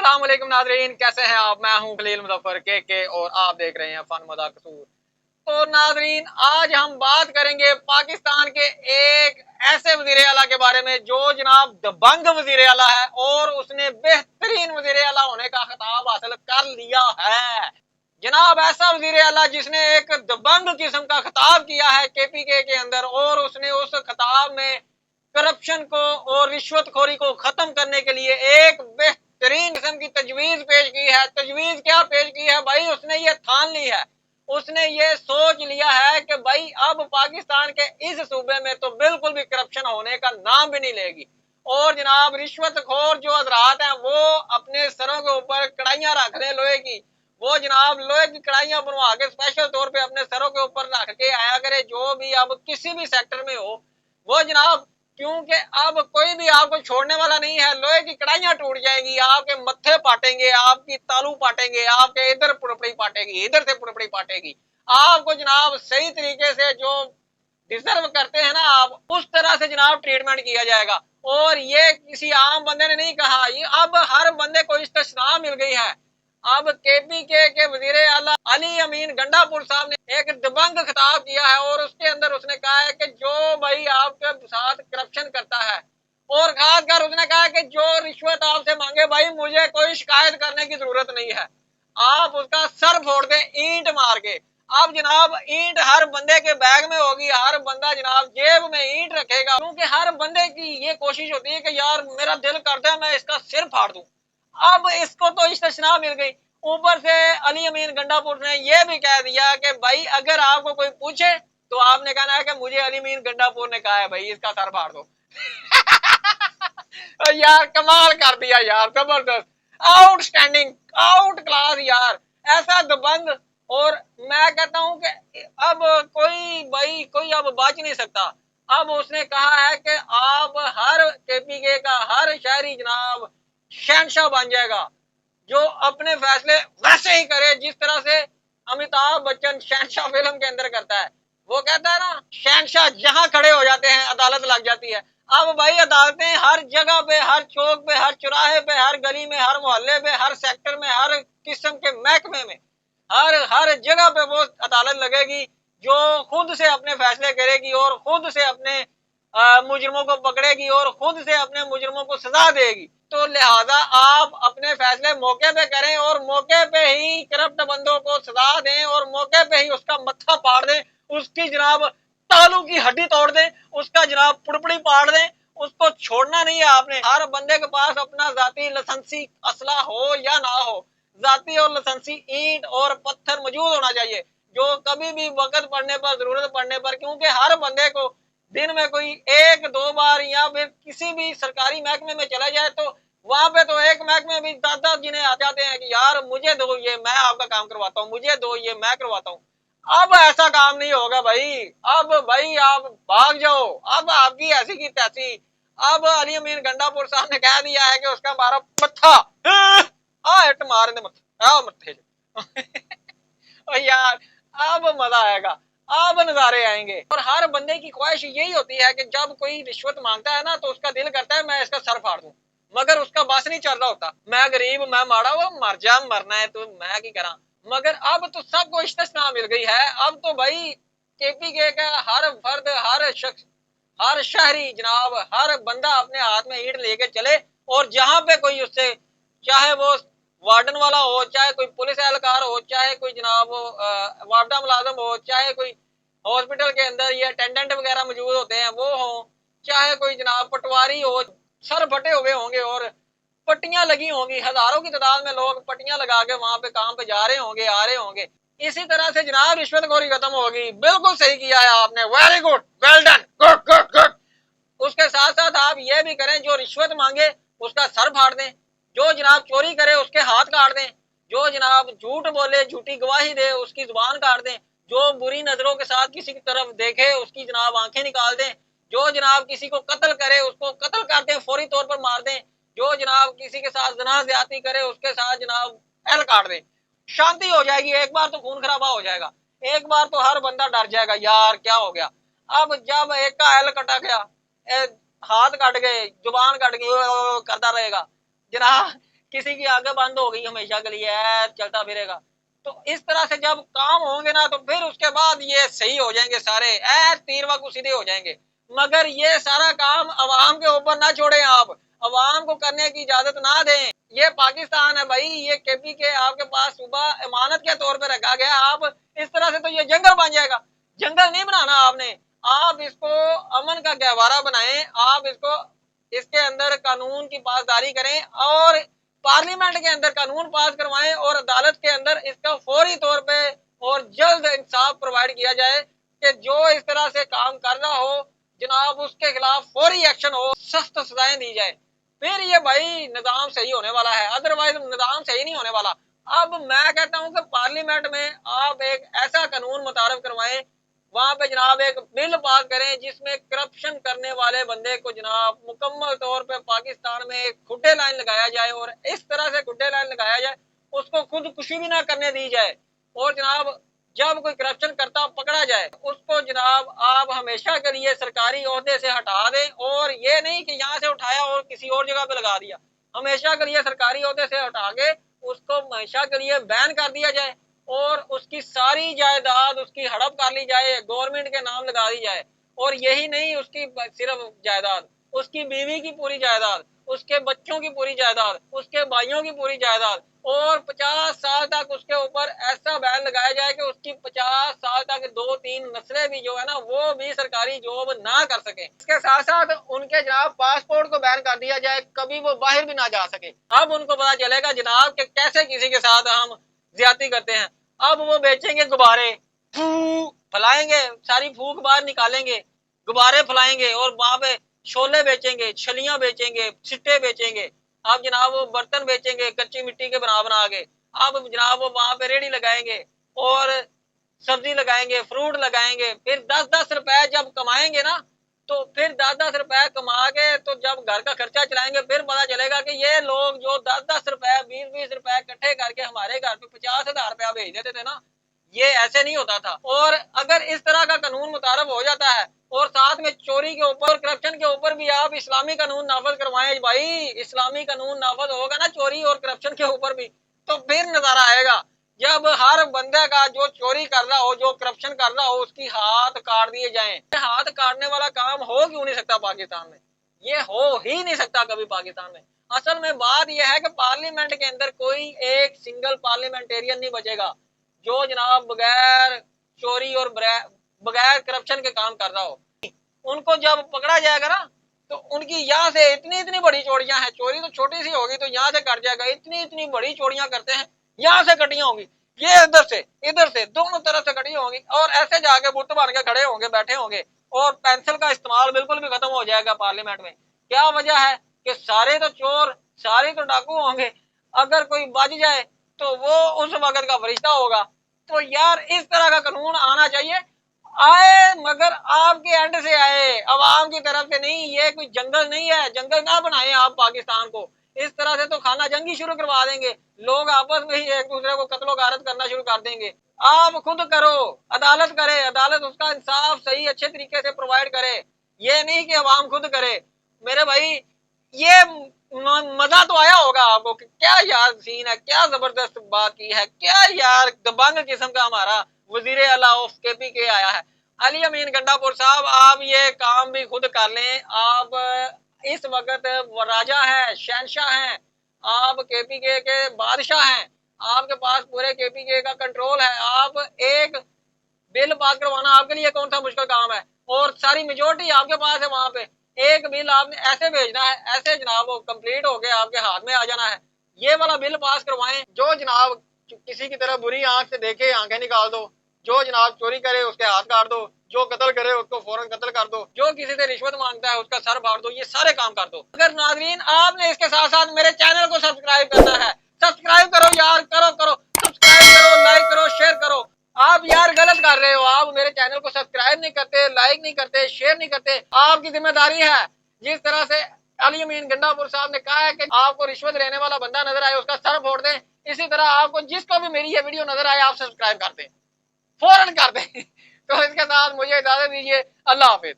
अस्सलाम वालेकुम नाजरीन, कैसे हैं आप। मैं हूं खलील मुजफ्फर के और आप देख रहे हैं फन मजाक कसूर। तो नाजरीन, आज हम बात करेंगे पाकिस्तान के एक ऐसे वजीर आला के बारे में जो जनाब दबंग वजीर आला है और उसने बेहतरीन वजीर आला होने का खिताब हासिल कर लिया है। जनाब ऐसा वजीर आला जिसने एक दबंग किस्म का खिताब किया है केपीके के अंदर, और उसने उस खिताब में करप्शन को और रिश्वतखोरी को खत्म करने के लिए एक बेहतरीन किस्म की तजवीज पेश की है। तजवीज क्या पेश की है भाई, उसने ये ठान ली है, उसने ये सोच लिया है कि भाई अब पाकिस्तान के इस सूबे में तो बिल्कुल भी करप्शन होने का नाम भी नहीं लेगी। और जनाब रिश्वतखोर जो हजरात हैं वो अपने सरों के ऊपर कढ़ाइयां रख ले लोहे की, वो जनाब लोहे की कढ़ाइयां बनवा के स्पेशल तौर पे अपने सरों के ऊपर रख के आया करे, जो भी अब किसी भी सेक्टर में हो वो जनाब, क्योंकि अब कोई भी आपको छोड़ने वाला नहीं है। लोहे की कढ़ाइयां टूट जाएंगी, आपके मत्थे पाटेंगे, आपकी तालू पाटेंगे, आपके इधर पुड़पड़ी पाटेगी, इधर से पुड़पड़ी पाटेगी। आपको जनाब सही तरीके से जो डिजर्व करते हैं ना आप, उस तरह से जनाब ट्रीटमेंट किया जाएगा। और ये किसी आम बंदे ने नहीं कहा, ये अब हर बंदे को इस्तिस्ना मिल गई है। अब केपीके के वजीर आला अली अमीन गंडापुर साहब ने एक दबंग खिताब किया है और उसके अंदर उसने कहा है कि जो भाई आपके साथ करप्शन करता है, और खासकर उसने कहा है कि जो रिश्वत आपसे मांगे भाई मुझे कोई शिकायत करने की जरूरत नहीं है, आप उसका सर फोड़ दें ईंट मार के। अब जनाब ईंट हर बंदे के बैग में होगी, हर बंदा जनाब जेब में ईंट रखेगा, क्योंकि हर बंदे की ये कोशिश होती है कि यार मेरा दिल करता है मैं इसका सिर फाड़ दूं। अब इसको तो इस्तिस्ना मिल गई। ऊपर से अली अमीन गंडापुर ने यह भी कह दिया कि भाई अगर आपको कोई पूछे तो आपने कहना है कि मुझे अली अमीन गंडापुर ने कहा है भाई इसका सर फाड़ दो। यार कमाल कर दिया यार, जबरदस्त, आउटस्टैंडिंग, आउट क्लास यार, ऐसा दबंग। और मैं कहता हूं कि अब कोई अब बच नहीं सकता। अब उसने कहा है कि आप हर केपीके का हर शहरी जनाब शहनशाह बन जाएगा, जो अपने फैसले वैसे ही करे जिस तरह से अमिताभ बच्चन शहनशाह फिल्म के अंदर करता है। वो कहता है ना, शहनशाह जहां खड़े हो जाते हैं अदालत लग जाती है। अब भाई अदालतें हर जगह पे, हर चौक पे, हर चौराहे पे, हर गली में, हर मोहल्ले पे, हर सेक्टर में, हर किस्म के महकमे में, हर जगह पे वो अदालत लगेगी जो खुद से अपने फैसले करेगी और खुद से अपने मुजरमों को पकड़ेगी और खुद से अपने मुजरमों को सजा देगी। तो लिहाजा आप अपने फैसले मौके पे करें और मौके पे ही करप्ट बंदों को सजा दें और मौके पे ही उसका मत्था पाड़ दें, उसकी जनाब तालू की हड्डी तोड़ दें, उसका जनाब पुड़पुड़ी पाड़ दें। उसको छोड़ना नहीं है आपने। हर बंदे के पास अपना जाती लाइसेंसी असला हो या ना हो, जाती और लाइसेंसी ईंट और पत्थर मौजूद होना चाहिए, जो कभी भी वक्त पड़ने पर, जरूरत पड़ने पर, क्योंकि हर बंदे को दिन में कोई एक दो बार या फिर किसी भी सरकारी महकमे में चला जाए तो वहां पे तो एक महकमे भी दादा जी ने आ जाते हैं कि यार मुझे दो ये, मैं आपका काम करवाता हूँ, मुझे दो ये, मैं करवाता हूँ। अब ऐसा काम नहीं होगा भाई। अब भाई आप भाग जाओ, अब आपकी ऐसी की तैसी। अब अली अमीन गंडापुर साहब ने कह दिया है कि उसका मारा मत्था हिट मार दे मत्थे यार अब मजा आएगा, अब नजारे आएंगे। और हर बंदे की ख्वाहिश यही होती है कि जब कोई रिश्वत मांगता है ना तो उसका दिल करता है मैं इसका सर फाड़ दूं, मगर उसका बस नहीं चल रहा होता। मैं गरीब, मैं माड़ा, वो मर जा, मरना है तो मैं की करा। मगर अब तो सबको इस्तिस्ना मिल गई है। अब तो भाई केपीके का हर फर्द, हर शख्स, हर शहरी जनाब, हर बंदा अपने हाथ में ईंट लेके चले और जहां पे कोई उससे, चाहे वो वार्डन वाला हो, चाहे कोई पुलिस एहलकार हो, चाहे कोई जनाब वार्डा मुलाजम हो, चाहे कोई हॉस्पिटल के अंदर ये अटेंडेंट वगैरह मौजूद होते हैं वो हो, चाहे कोई जनाब पटवारी हो, सर फटे हुए होंगे और पट्टियां लगी होंगी, हजारों की तादाद में लोग पट्टियां लगा के वहां पे काम पे जा रहे होंगे, आ रहे होंगे। इसी तरह से जनाब रिश्वतखोरी खत्म होगी। बिल्कुल सही किया है आपने, very good, well done, good good good. उसके साथ साथ आप ये भी करें, जो रिश्वत मांगे उसका सर फाड़ दें, जो जनाब चोरी करे उसके हाथ काट दें, जो जनाब झूठ बोले, झूठी गवाही दे उसकी जुबान काट दें, जो बुरी नजरों के साथ किसी की तरफ देखे उसकी जनाब आंखें निकाल दें, जो जनाब किसी को कत्ल करे उसको कत्ल कर दें, फौरी तौर पर मार दें, जो जनाब किसी के साथ ज़ना ज़्यादती करे उसके साथ जनाब एल काट दें। शांति हो जाएगी। एक बार तो खून खराबा हो जाएगा, एक बार तो हर बंदा डर जाएगा यार क्या हो गया। अब जब एक का एल कटा गया, हाथ कट गए, जुबान कट गई, करता रहेगा जनाब। किसी की आगे बंद हो गई हमेशा के लिए चलता फिरेगा। तो इस तरह से जब काम होंगे ना तो फिर उसके बाद ये सही हो जाएंगे सारे, तीर वक्त सीधे हो जाएंगे। मगर ये सारा काम अवाम के ऊपर ना छोड़े, आप अवाम को करने की इजाजत ना दें। ये पाकिस्तान है भाई, ये केपी के आपके पास सुबह इमानत के तौर पर रखा गया। आप इस तरह से तो ये जंगल बन जाएगा। जंगल नहीं बनाना आपने, आप इसको अमन का गहवारा बनाएं। आप इसको इसके अंदर कानून की पासदारी करें और पार्लियामेंट के अंदर कानून पास करवाएं और अदालत के अंदर इसका फौरी तौर पे और जल्द इंसाफ प्रोवाइड किया जाए कि जो इस तरह से काम कर रहा हो जनाब उसके खिलाफ फौरी एक्शन हो, सख्त सजाएं दी जाए। फिर ये भाई निजाम सही होने वाला है, अदरवाइज निजाम सही नहीं होने वाला। अब मैं कहता हूं कि पार्लियामेंट में आप एक ऐसा कानून मुतारफ करवाएं, वहां पे जनाब एक बिल पास करें जिसमें करप्शन करने वाले बंदे को जनाब मुकम्मल तौर पे पाकिस्तान में एक खुड्डे लाइन लगाया जाए और इस तरह से खुड्डे लाइन लगाया जाए उसको खुदकुशी भी ना करने दी जाए। और जनाब जब कोई करप्शन करता पकड़ा जाए उसको जनाब आप हमेशा के लिए सरकारी ओहदे से हटा दें, और ये नहीं कि यहाँ से उठाया और किसी और जगह पे लगा दिया। हमेशा के लिए सरकारी ओहदे से हटा के उसको हमेशा के लिए बैन कर दिया जाए और उसकी सारी जायदाद उसकी हड़प कर ली जाए, गवर्नमेंट के नाम लगा दी जाए। और यही नहीं, उसकी सिर्फ जायदाद, उसकी बीवी की पूरी जायदाद, उसके बच्चों की पूरी जायदाद, उसके भाइयों की पूरी जायदाद, और 50 साल तक उसके ऊपर ऐसा बैन लगाया जाए कि उसकी 50 साल तक 2-3 नस्लें भी जो है ना वो भी सरकारी जॉब ना कर सके। इसके साथ साथ उनके जनाब पासपोर्ट को बैन कर दिया जाए, कभी वो बाहर भी ना जा सके। अब उनको पता चलेगा जनाब कि कैसे किसी के साथ हम ज्यादती करते हैं। अब वो बेचेंगे गुब्बारे, फैलाएंगे, सारी फूक बाहर निकालेंगे, गुब्बारे फैलाएंगे और वहां पे छोले बेचेंगे, छलियां बेचेंगे, सिट्टे बेचेंगे। आप जनाब वो बर्तन बेचेंगे कच्ची मिट्टी के बना बना के। आप जनाब वो वहां पे रेडी लगाएंगे और सब्जी लगाएंगे, फ्रूट लगाएंगे। फिर 10-10 रुपए जब कमाएंगे ना तो फिर 10-10 रुपए कमा के तो जब घर का खर्चा चलाएंगे फिर पता चलेगा कि ये लोग जो 10-10 रुपए 20-20 रुपए इकट्ठे करके हमारे घर पे 50,000 रुपया भेज देते थे ना, ये ऐसे नहीं होता था। और अगर इस तरह का कानून मुतारफ हो जाता है और साथ में चोरी के ऊपर करप्शन के ऊपर भी आप इस्लामी कानून नाफज करवाएं भाई, इस्लामी कानून नाफज होगा ना चोरी और करप्शन के ऊपर भी, तो फिर नजारा आएगा जब हर बंदे का जो चोरी कर रहा हो, जो करप्शन कर रहा हो, उसकी हाथ काट दिए जाएं। हाथ काटने वाला काम हो क्यों नहीं सकता पाकिस्तान में? ये हो ही नहीं सकता कभी पाकिस्तान में। असल में बात यह है कि पार्लियामेंट के अंदर कोई एक सिंगल पार्लियामेंटेरियन नहीं बचेगा जो जनाब बगैर चोरी और बगैर करप्शन के काम कर रहा हो। उनको जब पकड़ा जाएगा ना तो उनकी यहाँ से इतनी इतनी बड़ी चोरियां हैं, चोरी तो छोटी सी होगी तो यहाँ से कट जाएगा, इतनी इतनी बड़ी चोरियां करते हैं, यहाँ से कटियां होंगी, ये इधर से दोनों तरफ से कटी होंगी और ऐसे जाके बुत बन के खड़े होंगे, बैठे होंगे और पेंसिल का इस्तेमाल बिल्कुल भी खत्म हो जाएगा पार्लियामेंट में। क्या वजह है कि सारे तो चोर, सारे तो डाकू होंगे, अगर कोई बच जाए तो वो उस वक्त का फरिश्ता होगा। तो यार इस तरह का कानून आना चाहिए, आए मगर आपके एंड से आए, अवाम की तरफ से नहीं। ये कोई जंगल नहीं है, जंगल ना बनाए आप पाकिस्तान को। इस तरह से तो खाना जंगी शुरू करवा देंगे, लोग आपस में ही एक दूसरे को कत्लो गारत करना शुरू कर देंगे। आप खुद करो, अदालत करे, अदालत उसका इंसाफ सही अच्छे तरीके से प्रोवाइड करे, ये नहीं कि अवाम खुद करे। मेरे भाई ये मजा तो आया होगा आपको कि क्या यार सीन है, क्या जबरदस्त बात की है, क्या यार दबंग किस्म का हमारा वजीर आला ऑफ केपी के आया है। अली अमीन गंडापुर साहब, आप ये काम भी खुद कर लें। आप इस वक्त राजा हैं, शहनशाह हैं, आप केपीके के बादशाह हैं, आपके पास पूरे केपीके का कंट्रोल है। आप एक बिल पास करवाना आपके लिए कौन सा मुश्किल काम है, और सारी मेजोरिटी आपके पास है। वहां पे एक बिल आपने ऐसे भेजना है, ऐसे जनाब वो कंप्लीट होके आपके हाथ में आ जाना है। ये वाला बिल पास करवाएं। जो जनाब किसी की तरह बुरी आंख से देखे आंखें निकाल दो, जो जनाब चोरी करे उसके हाथ काट दो, जो कत्ल करे उसको फौरन कत्ल कर दो, जो किसी से रिश्वत मांगता है उसका सर फाड़ दो, ये सारे काम कर दो। अगर नाजरीन आपने इसके साथ साथ मेरे चैनल को सब्सक्राइब करना है, सब्सक्राइब करो यार, करो सब्सक्राइब करो, लाइक करो, शेयर करो। आप यार गलत कर रहे हो, आप मेरे चैनल को सब्सक्राइब नहीं करते, लाइक नहीं करते, शेयर नहीं करते। आपकी जिम्मेदारी है। जिस तरह से अली अमीन गंडापुर साहब ने कहा है कि आपको रिश्वत लेने वाला बंदा नजर आए उसका सर फोड़ दें, इसी तरह आपको जिसको भी मेरी ये वीडियो नजर आए आप सब्सक्राइब कर दें, फौरन कर दें। तो इसके साथ मुझे इजाजत दीजिए, अल्लाह हाफिज।